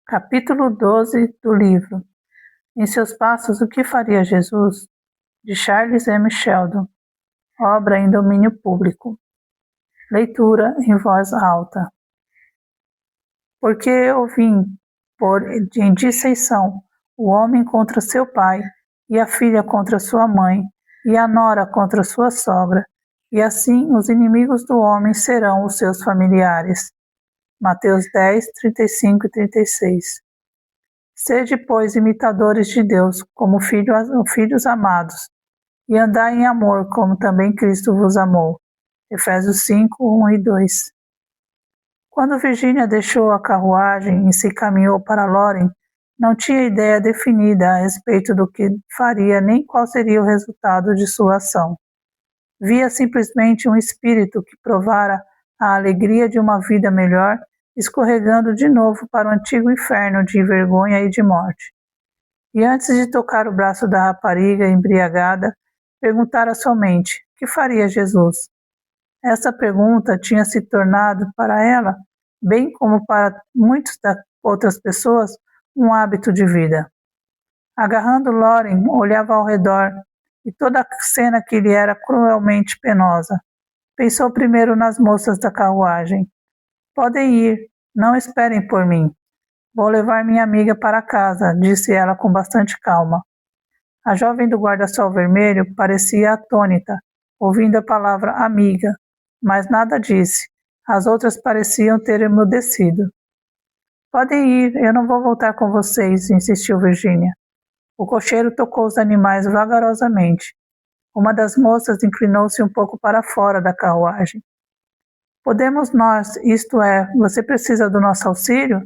Capítulo 12 do livro Em seus passos, o que faria Jesus? De Charles M. Sheldon. Obra em domínio público. Leitura em voz alta. Porque eu vim por em dissensão o homem contra seu pai, e a filha contra sua mãe, e a nora contra sua sogra, e assim os inimigos do homem serão os seus familiares. Mateus 10, 35 e 36. Sede, pois, imitadores de Deus, como filhos amados, e andai em amor, como também Cristo vos amou. Efésios 5, 1 e 2. Quando Virginia deixou a carruagem e se caminhou para Loren, não tinha ideia definida a respeito do que faria nem qual seria o resultado de sua ação. Via simplesmente um espírito que provara a alegria de uma vida melhor, escorregando de novo para o antigo inferno de vergonha e de morte. E antes de tocar o braço da rapariga embriagada, perguntara somente: que faria Jesus? Essa pergunta tinha se tornado para ela, bem como para muitas outras pessoas, um hábito de vida. Agarrando Loren, olhava ao redor, e toda a cena que lhe era cruelmente penosa. Pensou primeiro nas moças da carruagem. Podem ir, não esperem por mim. Vou levar minha amiga para casa, disse ela com bastante calma. A jovem do guarda-sol vermelho parecia atônita, ouvindo a palavra amiga, mas nada disse. As outras pareciam ter emudecido. Podem ir, eu não vou voltar com vocês, insistiu Virginia. O cocheiro tocou os animais vagarosamente. Uma das moças inclinou-se um pouco para fora da carruagem. Podemos nós, isto é, você precisa do nosso auxílio?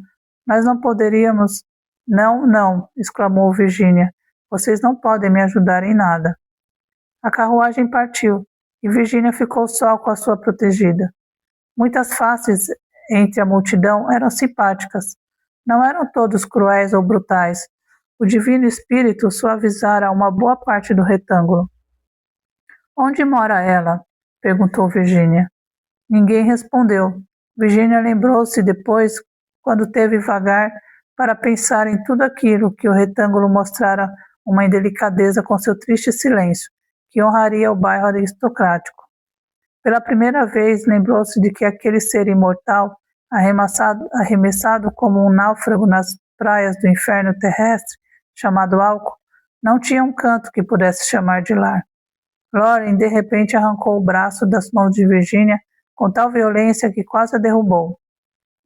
Nós não poderíamos... Não, exclamou Virginia. Vocês não podem me ajudar em nada. A carruagem partiu e Virginia ficou só com a sua protegida. Muitas faces entre a multidão eram simpáticas. Não eram todos cruéis ou brutais. O Divino Espírito suavizara uma boa parte do retângulo. Onde mora ela? Perguntou Virginia. Ninguém respondeu. Virginia lembrou-se depois, quando teve vagar, para pensar em tudo aquilo que o retângulo mostrara uma indelicadeza com seu triste silêncio, que honraria o bairro aristocrático. Pela primeira vez lembrou-se de que aquele ser imortal, arremessado como um náufrago nas praias do inferno terrestre, chamado álcool, não tinha um canto que pudesse chamar de lar. Loren de repente arrancou o braço das mãos de Virginia com tal violência que quase a derrubou.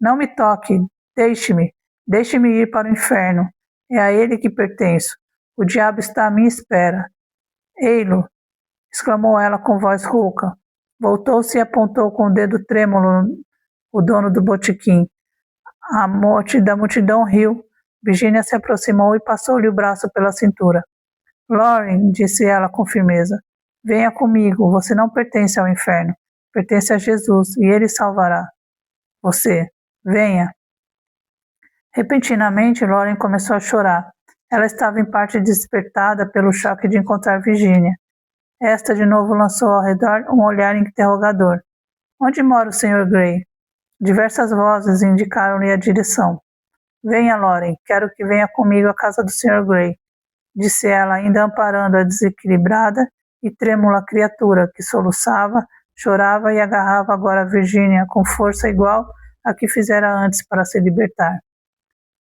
Não me toque, deixe-me ir para o inferno. É a ele que pertenço. O diabo está à minha espera. Ei-lo! Exclamou ela com voz rouca. Voltou-se e apontou com o dedo trêmulo o dono do botequim. A morte da multidão riu. Virginia se aproximou e passou-lhe o braço pela cintura. Loren, disse ela com firmeza, venha comigo, você não pertence ao inferno, pertence a Jesus e ele salvará. Você, venha. Repentinamente, Loren começou a chorar. Ela estava em parte despertada pelo choque de encontrar Virginia. Esta de novo lançou ao redor um olhar interrogador. Onde mora o Sr. Grey? Diversas vozes indicaram-lhe a direção. Venha, Loren, quero que venha comigo à casa do Sr. Grey, disse ela, ainda amparando a desequilibrada e trêmula criatura que soluçava, chorava e agarrava agora Virginia com força igual a que fizera antes para se libertar.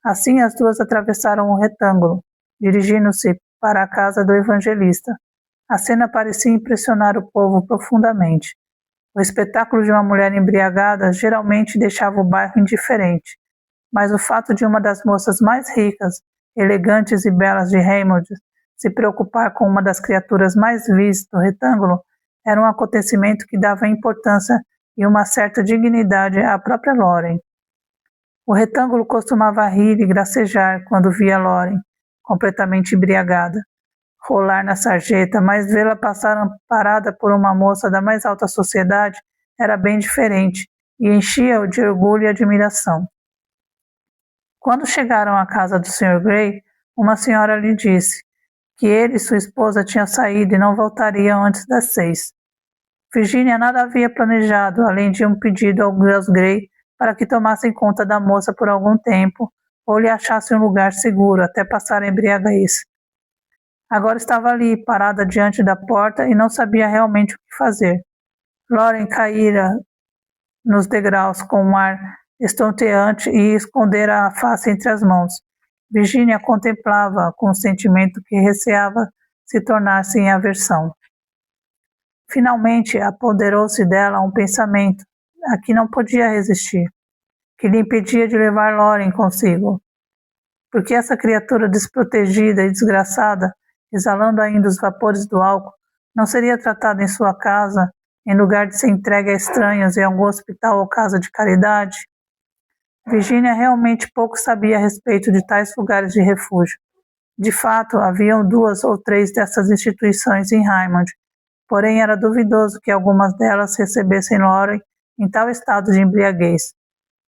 Assim as duas atravessaram o retângulo, dirigindo-se para a casa do evangelista. A cena parecia impressionar o povo profundamente. O espetáculo de uma mulher embriagada geralmente deixava o bairro indiferente, mas o fato de uma das moças mais ricas, elegantes e belas de Raymond se preocupar com uma das criaturas mais vis do retângulo era um acontecimento que dava importância e uma certa dignidade à própria Loren. O retângulo costumava rir e gracejar quando via Loren, completamente embriagada, rolar na sarjeta, mas vê-la passar parada por uma moça da mais alta sociedade era bem diferente e enchia-o de orgulho e admiração. Quando chegaram à casa do Sr. Grey, uma senhora lhe disse que ele e sua esposa tinham saído e não voltariam antes das 6. Virginia nada havia planejado, além de um pedido aos Grey para que tomassem conta da moça por algum tempo, ou lhe achasse um lugar seguro até passar a embriaguez. Agora estava ali, parada diante da porta e não sabia realmente o que fazer. Lauren caíra nos degraus com um ar estonteante e escondera a face entre as mãos. Virginia contemplava com um sentimento que receava se tornasse em aversão. Finalmente, apoderou-se dela um pensamento a que não podia resistir, que lhe impedia de levar Lauren consigo. Porque essa criatura desprotegida e desgraçada, exalando ainda os vapores do álcool, não seria tratada em sua casa, em lugar de ser entregue a estranhos em algum hospital ou casa de caridade? Virginia realmente pouco sabia a respeito de tais lugares de refúgio. De fato, haviam 2 ou 3 dessas instituições em Raymond, porém era duvidoso que algumas delas recebessem Lauren em tal estado de embriaguez.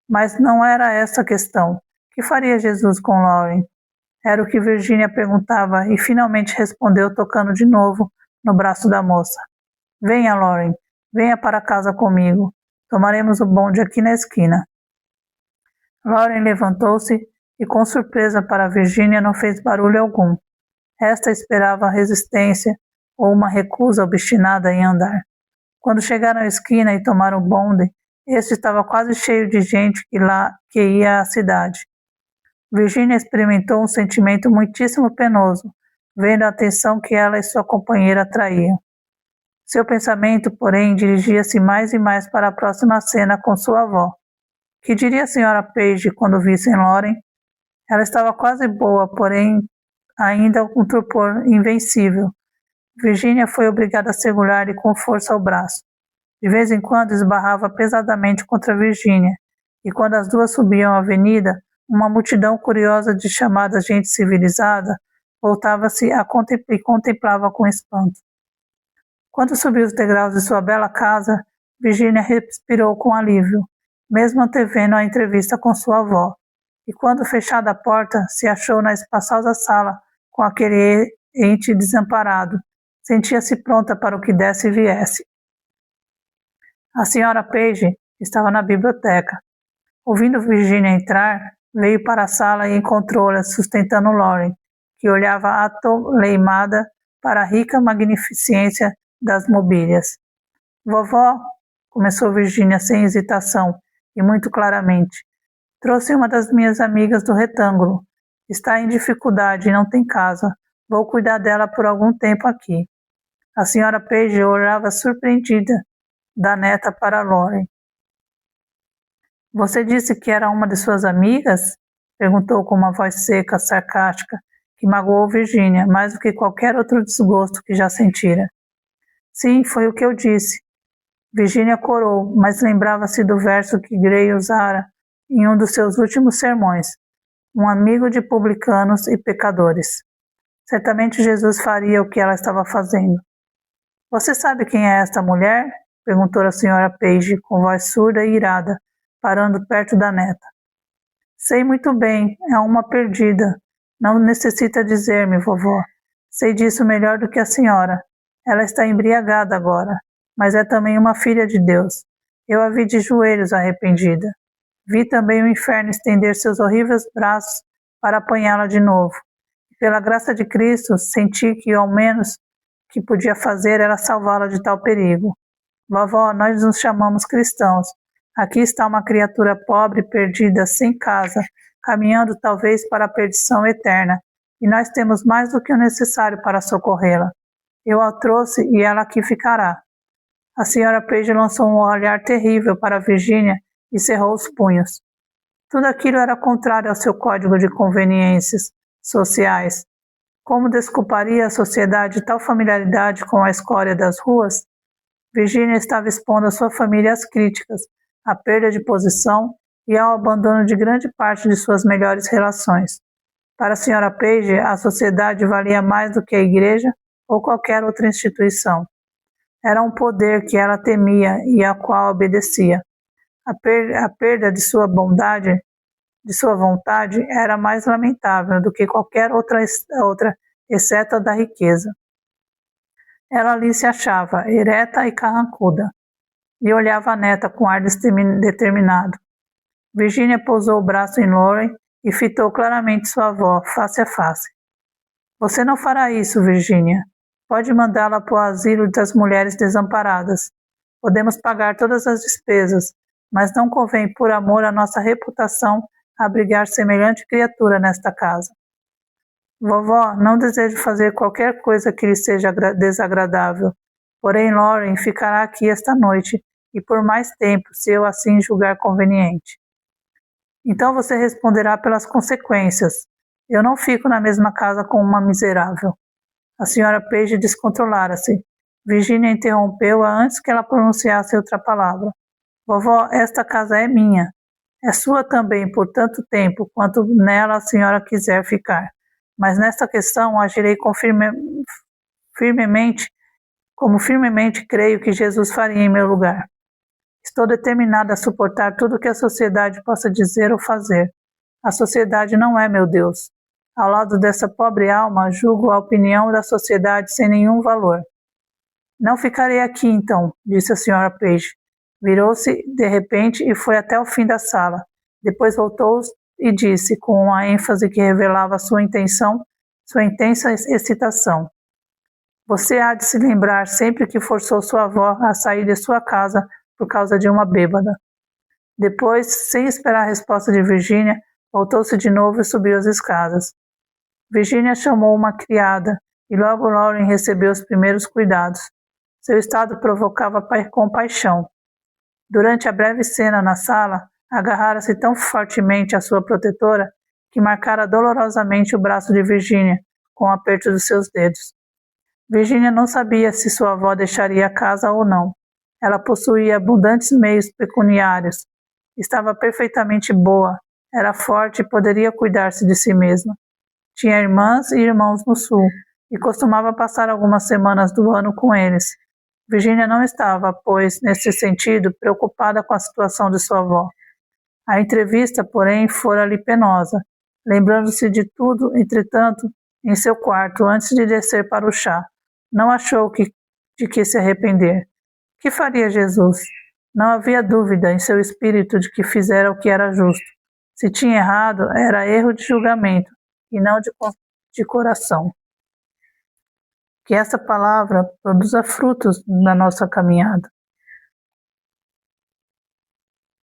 Mas não era essa a questão. Que faria Jesus com Lauren? Era o que Virginia perguntava e finalmente respondeu tocando de novo no braço da moça. Venha, Lauren, venha para casa comigo. Tomaremos o bonde aqui na esquina. Lauren levantou-se e com surpresa para Virginia não fez barulho algum. Esta esperava resistência ou uma recusa obstinada em andar. Quando chegaram à esquina e tomaram o bonde, este estava quase cheio de gente que ia à cidade. Virginia experimentou um sentimento muitíssimo penoso, vendo a atenção que ela e sua companheira atraíam. Seu pensamento, porém, dirigia-se mais e mais para a próxima cena com sua avó. Que diria a senhora Page quando vissem Lauren? Ela estava quase boa, porém ainda com um torpor invencível. Virginia foi obrigada a segurar-lhe com força o braço. De vez em quando esbarrava pesadamente contra Virginia, e quando as duas subiam a avenida, uma multidão curiosa de chamada gente civilizada voltava-se e contemplava com espanto. Quando subiu os degraus de sua bela casa, Virginia respirou com alívio, mesmo antevendo a entrevista com sua avó, e quando fechada a porta, se achou na espaçosa sala com aquele ente desamparado. Sentia-se pronta para o que desse e viesse. A senhora Page estava na biblioteca. Ouvindo Virginia entrar, veio para a sala e encontrou-la sustentando Lauren, que olhava atoleimada para a rica magnificência das mobílias. Vovó, começou Virginia sem hesitação e muito claramente, trouxe uma das minhas amigas do retângulo. Está em dificuldade e não tem casa. Vou cuidar dela por algum tempo aqui. A senhora Page olhava surpreendida da neta para Lauren. Você disse que era uma de suas amigas? Perguntou com uma voz seca, sarcástica, que magoou Virginia mais do que qualquer outro desgosto que já sentira. Sim, foi o que eu disse. Virginia corou, mas lembrava-se do verso que Gray usara em um dos seus últimos sermões, um amigo de publicanos e pecadores. Certamente Jesus faria o que ela estava fazendo. Você sabe quem é esta mulher? Perguntou a senhora Page com voz surda e irada, parando perto da neta. Sei muito bem, é uma perdida. Não necessita dizer-me, vovó. Sei disso melhor do que a senhora. Ela está embriagada agora, mas é também uma filha de Deus. Eu a vi de joelhos arrependida. Vi também o inferno estender seus horríveis braços para apanhá-la de novo. E pela graça de Cristo, senti que ao menos que podia fazer era salvá-la de tal perigo. Vovó, nós nos chamamos cristãos. Aqui está uma criatura pobre, perdida, sem casa, caminhando talvez para a perdição eterna, e nós temos mais do que o necessário para socorrê-la. Eu a trouxe e ela aqui ficará. A senhora Page lançou um olhar terrível para Virginia e cerrou os punhos. Tudo aquilo era contrário ao seu código de conveniências sociais. Como desculparia a sociedade tal familiaridade com a escória das ruas? Virginia estava expondo a sua família às críticas, à perda de posição e ao abandono de grande parte de suas melhores relações. Para a senhora Page, a sociedade valia mais do que a igreja ou qualquer outra instituição. Era um poder que ela temia e a qual obedecia. A perda de sua bondade, de sua vontade, era mais lamentável do que qualquer outra, exceto a da riqueza. Ela ali se achava, ereta e carrancuda, e olhava a neta com ar determinado. Virginia pousou o braço em Lauren e fitou claramente sua avó, face a face. Você não fará isso, Virgínia. Pode mandá-la para o asilo das mulheres desamparadas. Podemos pagar todas as despesas, mas não convém, por amor à nossa reputação, abrigar semelhante criatura nesta casa. Vovó, não desejo fazer qualquer coisa que lhe seja desagradável, porém Lauren ficará aqui esta noite e por mais tempo, se eu assim julgar conveniente. Então você responderá pelas consequências. Eu não fico na mesma casa com uma miserável. A senhora Page descontrolara-se. Virginia interrompeu-a antes que ela pronunciasse outra palavra. Vovó, esta casa é minha. É sua também por tanto tempo quanto nela a senhora quiser ficar. Mas nesta questão agirei firmemente, como firmemente creio que Jesus faria em meu lugar. Estou determinada a suportar tudo que a sociedade possa dizer ou fazer. A sociedade não é meu Deus. Ao lado dessa pobre alma, julgo a opinião da sociedade sem nenhum valor. Não ficarei aqui, então, disse a senhora Page. Virou-se de repente e foi até o fim da sala. Depois voltou e disse, com uma ênfase que revelava sua intensa excitação. Você há de se lembrar sempre que forçou sua avó a sair de sua casa por causa de uma bêbada. Depois, sem esperar a resposta de Virginia, voltou-se de novo e subiu as escadas. Virginia chamou uma criada e logo Lauren recebeu os primeiros cuidados. Seu estado provocava compaixão. Durante a breve cena na sala, agarrara-se tão fortemente à sua protetora que marcara dolorosamente o braço de Virginia com o aperto dos seus dedos. Virginia não sabia se sua avó deixaria a casa ou não. Ela possuía abundantes meios pecuniários. Estava perfeitamente boa, era forte e poderia cuidar-se de si mesma. Tinha irmãs e irmãos no sul e costumava passar algumas semanas do ano com eles. Virginia não estava, pois, nesse sentido, preocupada com a situação de sua avó. A entrevista, porém, fora-lhe penosa. Lembrando-se de tudo, entretanto, em seu quarto, antes de descer para o chá, não achou de que se arrepender. Que faria Jesus? Não havia dúvida em seu espírito de que fizera o que era justo. Se tinha errado, era erro de julgamento, e não de coração. Que essa palavra produza frutos na nossa caminhada.